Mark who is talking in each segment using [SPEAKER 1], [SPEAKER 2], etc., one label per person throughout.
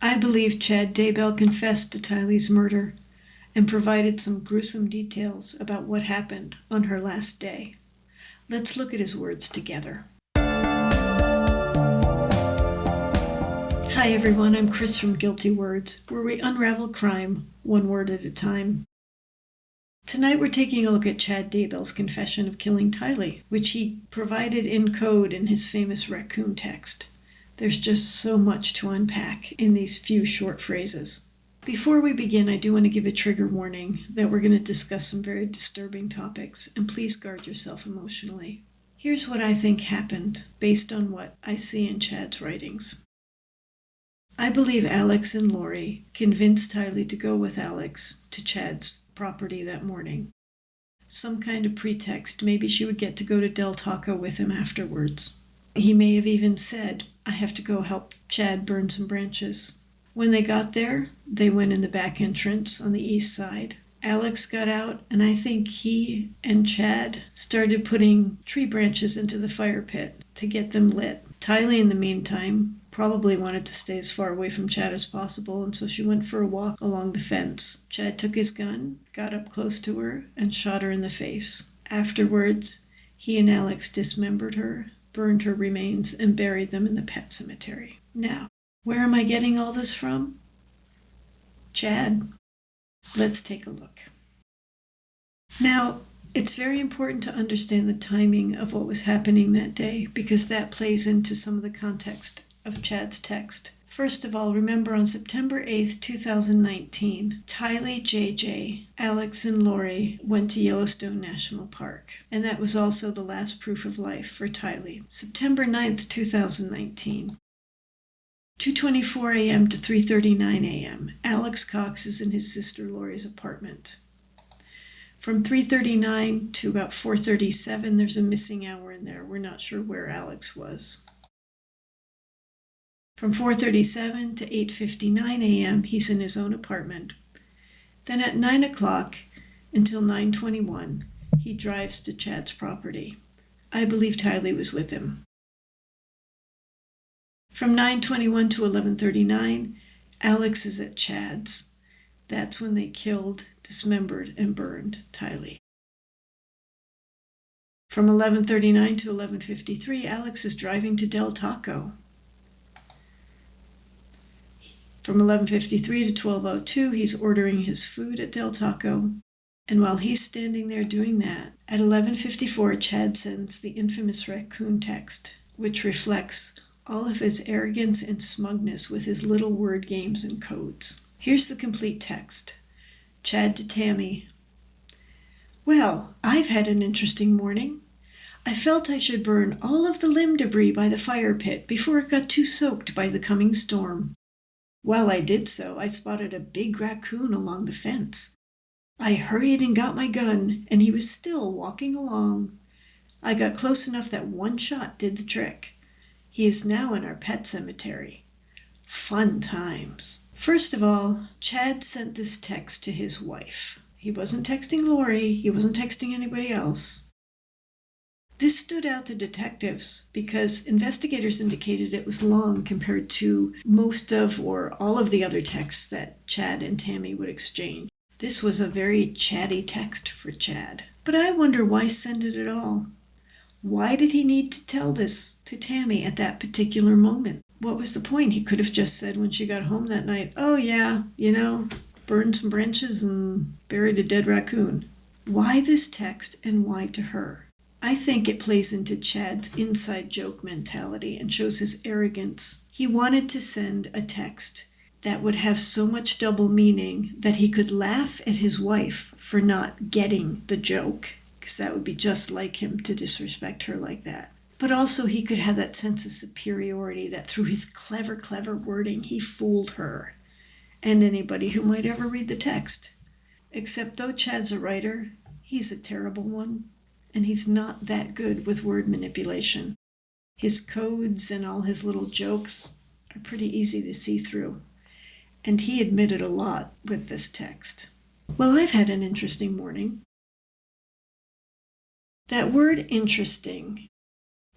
[SPEAKER 1] I believe Chad Daybell confessed to Tylee's murder and provided some gruesome details about what happened on her last day. Let's look at his words together. Hi everyone, I'm Chris from Guilty Words, where we unravel crime one word at a time. Tonight we're taking a look at Chad Daybell's confession of killing Tylee, which he provided in code in his famous raccoon text. There's just so much to unpack in these few short phrases. Before we begin, I do want to give a trigger warning that we're going to discuss some very disturbing topics, and please guard yourself emotionally. Here's what I think happened based on what I see in Chad's writings. I believe Alex and Lori convinced Tylee to go with Alex to Chad's property that morning. Some kind of pretext, maybe she would get to go to Del Taco with him afterwards. He may have even said, I have to go help Chad burn some branches. When they got there, they went in the back entrance on the east side. Alex got out, and I think he and Chad started putting tree branches into the fire pit to get them lit. Tylee, in the meantime, probably wanted to stay as far away from Chad as possible, and so she went for a walk along the fence. Chad took his gun, got up close to her, and shot her in the face. Afterwards, he and Alex dismembered her, burned her remains, and buried them in the pet cemetery. Now, where am I getting all this from? Chad. Let's take a look. Now, it's very important to understand the timing of what was happening that day, because that plays into some of the context of Chad's text. First of all, remember on September 8th, 2019, Tylee, JJ, Alex, and Lori went to Yellowstone National Park. And that was also the last proof of life for Tylee. September 9th, 2019, 2:24 a.m. to 3:39 a.m., Alex Cox is in his sister Lori's apartment. From 3:39 to about 4:37, there's a missing hour in there. We're not sure where Alex was. From 4:37 to 8:59 a.m., he's in his own apartment. Then at 9 o'clock until 9:21, he drives to Chad's property. I believe Tylee was with him. From 9:21 to 11:39, Alex is at Chad's. That's when they killed, dismembered, and burned Tylee. From 11:39 to 11:53, Alex is driving to Del Taco. From 11:53 to 12:02, he's ordering his food at Del Taco. And while he's standing there doing that, at 11:54, Chad sends the infamous raccoon text, which reflects all of his arrogance and smugness with his little word games and codes. Here's the complete text. Chad to Tammy. Well, I've had an interesting morning. I felt I should burn all of the limb debris by the fire pit before it got too soaked by the coming storm. While I did so, I spotted a big raccoon along the fence. I hurried and got my gun, and he was still walking along. I got close enough that one shot did the trick. He is now in our pet cemetery. Fun times. First of all, Chad sent this text to his wife. He wasn't texting Lori. He wasn't texting anybody else. This stood out to detectives because investigators indicated it was long compared to most of or all of the other texts that Chad and Tammy would exchange. This was a very chatty text for Chad. But I wonder why send it at all? Why did he need to tell this to Tammy at that particular moment? What was the point? He could have just said when she got home that night, oh yeah, burned some branches and buried a dead raccoon. Why this text and why to her? I think it plays into Chad's inside joke mentality and shows his arrogance. He wanted to send a text that would have so much double meaning that he could laugh at his wife for not getting the joke, because that would be just like him to disrespect her like that. But also he could have that sense of superiority that through his clever wording, he fooled her and anybody who might ever read the text. Except though Chad's a writer, he's a terrible one. And he's not that good with word manipulation. His codes and all his little jokes are pretty easy to see through. And he admitted a lot with this text. Well, I've had an interesting morning. That word interesting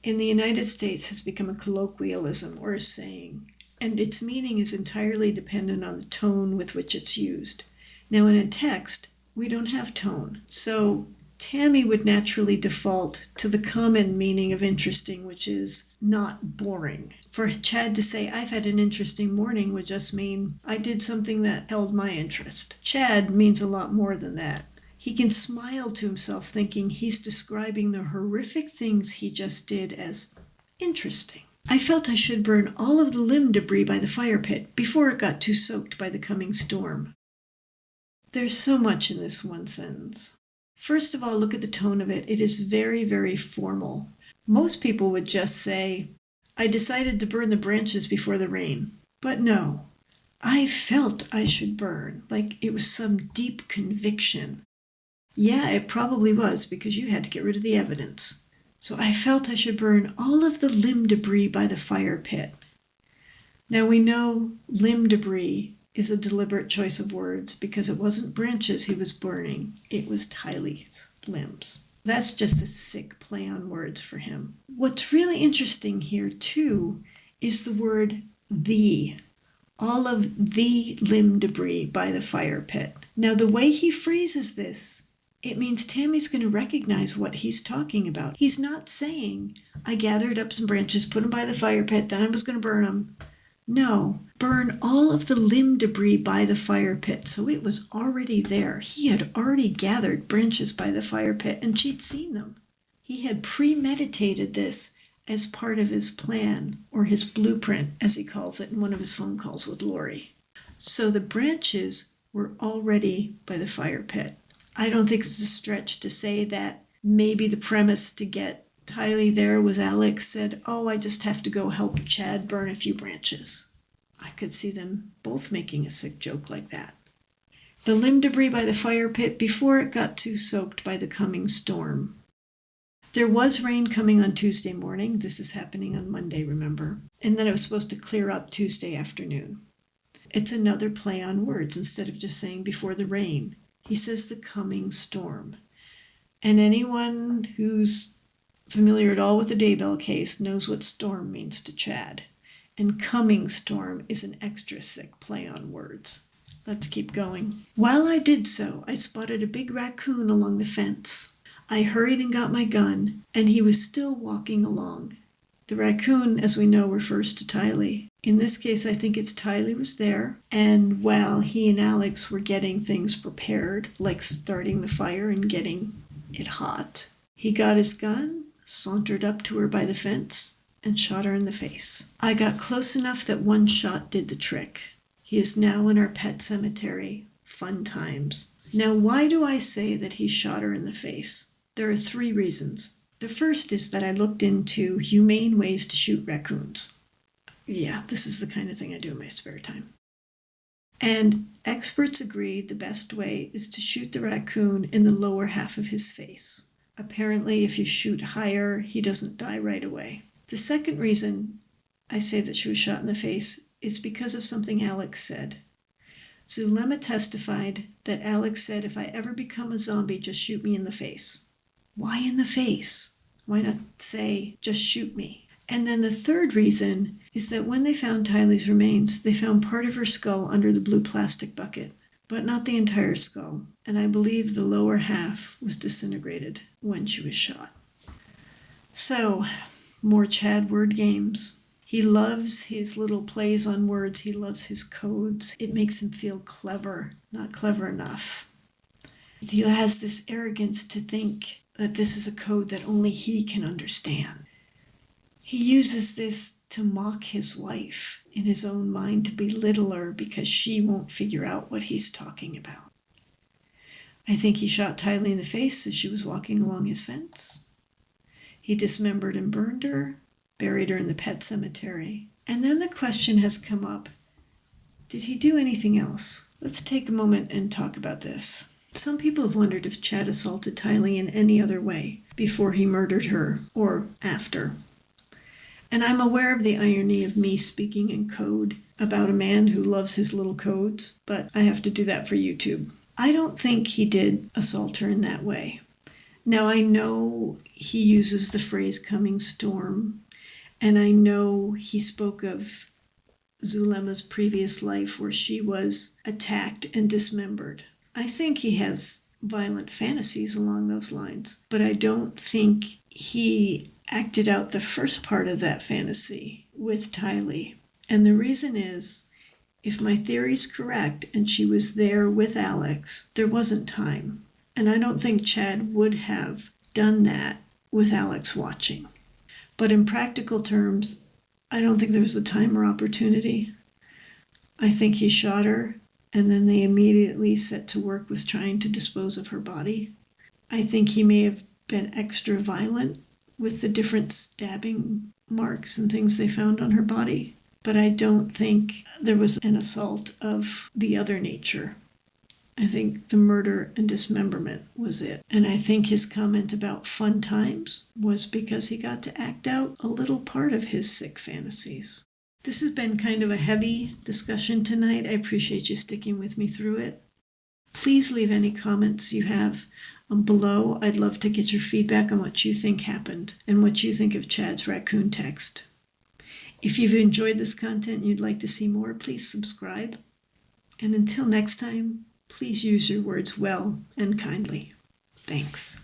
[SPEAKER 1] in the United States has become a colloquialism or a saying. and its meaning is entirely dependent on the tone with which it's used. Now, in a text, we don't have tone, so Tammy would naturally default to the common meaning of interesting, which is not boring. For Chad to say, I've had an interesting morning, would just mean I did something that held my interest. Chad means a lot more than that. He can smile to himself thinking he's describing the horrific things he just did as interesting. I felt I should burn all of the limb debris by the fire pit before it got too soaked by the coming storm. There's so much in this one sentence. First of all, look at the tone of it. It is very, very formal. Most people would just say, I decided to burn the branches before the rain. But no, I felt I should burn, like it was some deep conviction. Yeah, it probably was, because you had to get rid of the evidence. So I felt I should burn all of the limb debris by the fire pit. Now we know limb debris is a deliberate choice of words because it wasn't branches he was burning, it was Tylee's limbs. That's just a sick play on words for him. What's really interesting here too is the word the. All of the limb debris by the fire pit. Now the way he phrases this, it means Tammy's going to recognize what he's talking about. He's not saying, I gathered up some branches, put them by the fire pit, then I was going to burn them. No, burn all of the limb debris by the fire pit. So it was already there. He had already gathered branches by the fire pit, and she'd seen them. He had premeditated this as part of his plan, or his blueprint, as he calls it in one of his phone calls with Lori. So the branches were already by the fire pit. I don't think it's a stretch to say that maybe the premise to get Tylee there was Alex said, oh, I just have to go help Chad burn a few branches. I could see them both making a sick joke like that. The limb debris by the fire pit before it got too soaked by the coming storm. There was rain coming on Tuesday morning. This is happening on Monday, remember? And then it was supposed to clear up Tuesday afternoon. It's another play on words. Instead of just saying before the rain, he says the coming storm. And anyone who's familiar at all with the Daybell case knows what storm means to Chad. And coming storm is an extra sick play on words. Let's keep going. While I did so, I spotted a big raccoon along the fence. I hurried and got my gun, and he was still walking along. The raccoon, as we know, refers to Tylee. In this case, I think it's Tylee was there, and while he and Alex were getting things prepared, like starting the fire and getting it hot, he got his gun, sauntered up to her by the fence, and shot her in the face. I got close enough that one shot did the trick. He is now in our pet cemetery. Fun times. Now, why do I say that he shot her in the face? There are 3 reasons. The first is that I looked into humane ways to shoot raccoons. Yeah, this is the kind of thing I do in my spare time. And experts agree the best way is to shoot the raccoon in the lower half of his face. Apparently, if you shoot higher, he doesn't die right away. The second reason I say that she was shot in the face is because of something Alex said. Zulema testified that Alex said, if I ever become a zombie, just shoot me in the face. Why in the face? Why not say, just shoot me? And then the third reason is that when they found Tylee's remains, they found part of her skull under the blue plastic bucket, but not the entire skull. And I believe the lower half was disintegrated when she was shot. So, more Chad word games. He loves his little plays on words. He loves his codes. It makes him feel clever, not clever enough. He has this arrogance to think that this is a code that only he can understand. He uses this to mock his wife in his own mind, to belittle her because she won't figure out what he's talking about. I think he shot Tylee in the face as she was walking along his fence. He dismembered and burned her, buried her in the pet cemetery. And then the question has come up, did he do anything else? Let's take a moment and talk about this. Some people have wondered if Chad assaulted Tylee in any other way, before he murdered her, or after. And I'm aware of the irony of me speaking in code about a man who loves his little codes, but I have to do that for YouTube. I don't think he did assault her in that way. Now, I know he uses the phrase coming storm, and I know he spoke of Zulemma's previous life where she was attacked and dismembered. I think he has violent fantasies along those lines, but I don't think he acted out the first part of that fantasy with Tylee. And the reason is, if my theory's correct and she was there with Alex, there wasn't time. And I don't think Chad would have done that with Alex watching. But in practical terms, I don't think there was a time or opportunity. I think he shot her, and then they immediately set to work with trying to dispose of her body. I think he may have been extra violent with the different stabbing marks and things they found on her body, but I don't think there was an assault of the other nature. I think the murder and dismemberment was it. And I think his comment about fun times was because he got to act out a little part of his sick fantasies. This has been kind of a heavy discussion tonight. I appreciate you sticking with me through it. Please leave any comments you have below. I'd love to get your feedback on what you think happened and what you think of Chad's raccoon text. If you've enjoyed this content and you'd like to see more, please subscribe. And until next time, please use your words well and kindly. Thanks.